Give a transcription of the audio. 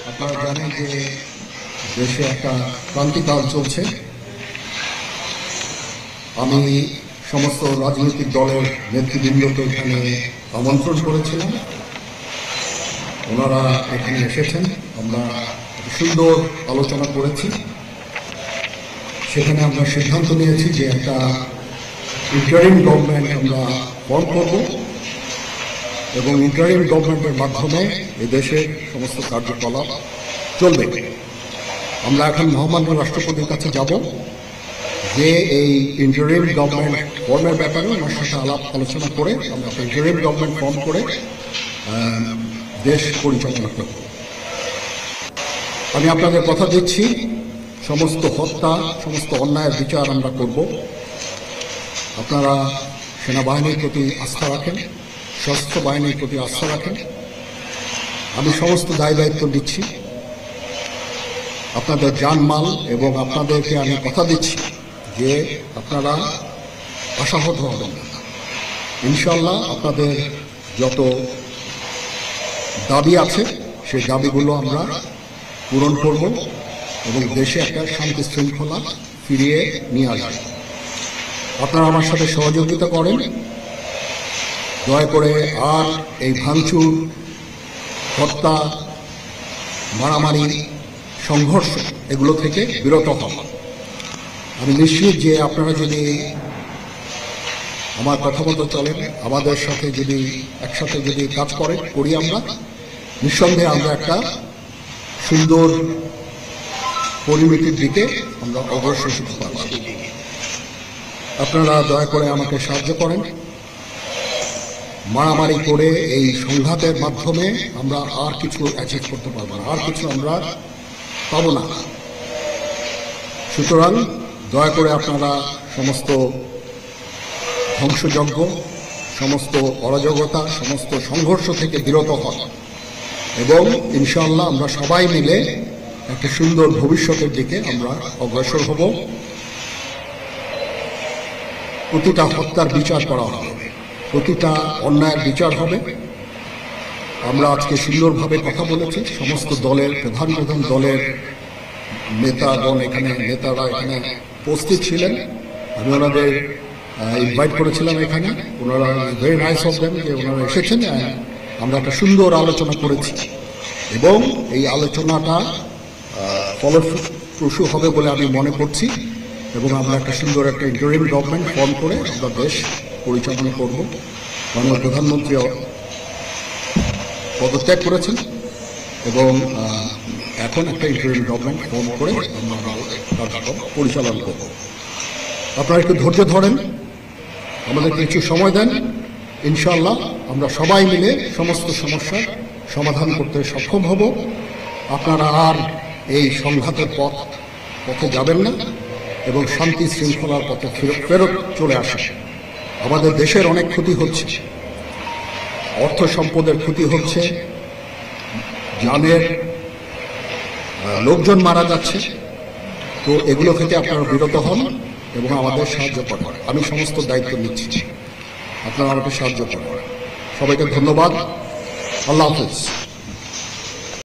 আপনারা জানেন যে দেশে একটা ক্রান্তিকাল চলছে। আমি সমস্ত রাজনৈতিক দলের নেতৃবৃন্দকে এখানে আমন্ত্রণ করেছিলাম, ওনারা এখানে এসেছেন। আমরা সুন্দর আলোচনা করেছি। সেখানে আমরা সিদ্ধান্ত নিয়েছি যে একটা ইন্টারিম গভর্নমেন্ট আমরা ফর্ম করব এবং ইন্টারিম গভর্নমেন্টের মাধ্যমে এদেশের সমস্ত কার্যকলাপ চলবে। আমরা এখন মহামান্য রাষ্ট্রপতির কাছে যাব যে এই ইন্টারিম গভর্নমেন্ট ফর্মের ব্যাপারে ওনার সাথে আলাপ আলোচনা করে আমরা একটা ইন্টারিম গভর্নমেন্ট ফর্ম করে দেশ পরিচালনা করব। আমি আপনাদের কথা দিচ্ছি, সমস্ত হত্যা, সমস্ত অন্যায়ের বিচার আমরা করব। আপনারা সেনাবাহিনীর প্রতি আস্থা রাখেন, সশস্ত্র বাহিনীর প্রতি আস্থা রাখেন। আমি সমস্ত দায় দায়িত্ব দিচ্ছি, আপনাদের জানমাল, এবং আপনাদেরকে আমি কথা দিচ্ছি যে আপনারা আশাহত হবেন না। ইনশাল্লাহ আপনাদের যত দাবি আছে সেই দাবিগুলো আমরা পূরণ করব এবং দেশে একটা শান্তি শৃঙ্খলা ফিরিয়ে নিয়ে আসব। আপনারা আমার সাথে সহযোগিতা করেন। দয়া করে আর এই ভাঙচুর, হত্যা, মারামারি, সংঘর্ষ এগুলো থেকে বিরত হন। আমি নিশ্চিত যে আপনারা যদি আমার কথা মতো চলেন, আমাদের সাথে যদি একসাথে যদি কাজ করি আমরা, নিঃসন্দেহে আমরা একটা সুন্দর পরিমিতির দিকে আমরা অগ্রসর হতে পারব। আপনারা দয়া করে আমাকে সাহায্য করেন। মারামারি করে এই সংঘাতের মাধ্যমে আমরা আর কিছু অ্যাচিভ করতে পারবো না, আর কিছু আমরা পাবো না। সুতরাং দয়া করে আপনারা সমস্ত ধ্বংসযজ্ঞ, সমস্ত অরাজকতা, সমস্ত সংঘর্ষ থেকে বিরত হন এবং ইনশাআল্লাহ আমরা সবাই মিলে একটা সুন্দর ভবিষ্যতের দিকে আমরা অগ্রসর হব। প্রতিটা হত্যার বিচার করা হবে, প্রতিটা অন্যায়ের বিচার হবে। আমরা আজকে সুন্দরভাবে কথা বলেছি। সমস্ত দলের প্রধান দলের নেতারা এখানে উপস্থিত ছিলেন। আমি ওনাদের ইনভাইট করেছিলাম এখানে। ওনারা ভেরি নাইস অফ দেম যে ওনারা এসেছেন। আমরা একটা সুন্দর আলোচনা করেছি এবং এই আলোচনাটা ফলপ্রসূ হবে বলে আমি মনে করছি এবং আমরা একটা সুন্দর একটা ইন্টারিম গভর্নমেন্ট ফর্ম করে আমরা দেশ পরিচালনা করব। মাননীয় প্রধানমন্ত্রী পদত্যাগ করেছেন এবং এখন একটা ইন্টারিম গভর্নমেন্ট ফর্ম করে আমরা কার্যক্রম পরিচালনা করব। আপনারা একটু ধৈর্য ধরেন, আমাদের কিছু সময় দেন। ইনশাআল্লাহ আমরা সবাই মিলে সমস্ত সমস্যার সমাধান করতে সক্ষম হব। আপনারা আর এই সংঘাতের পথে যাবেন না এবং শান্তি শৃঙ্খলার পথে ফেরত চলে আসেন। আমাদের দেশের অনেক ক্ষতি হচ্ছে, অর্থ সম্পদের ক্ষতি হচ্ছে, জানের লোকজন মারা যাচ্ছে। তো এগুলো থেকে আপনারা বিরত হন এবং আমাদের সাহায্য করেন। আমি সমস্ত দায়িত্ব নিচ্ছি, আপনারা আমাকে সাহায্য করেন। সবাইকে ধন্যবাদ। আল্লাহ হাফেজ।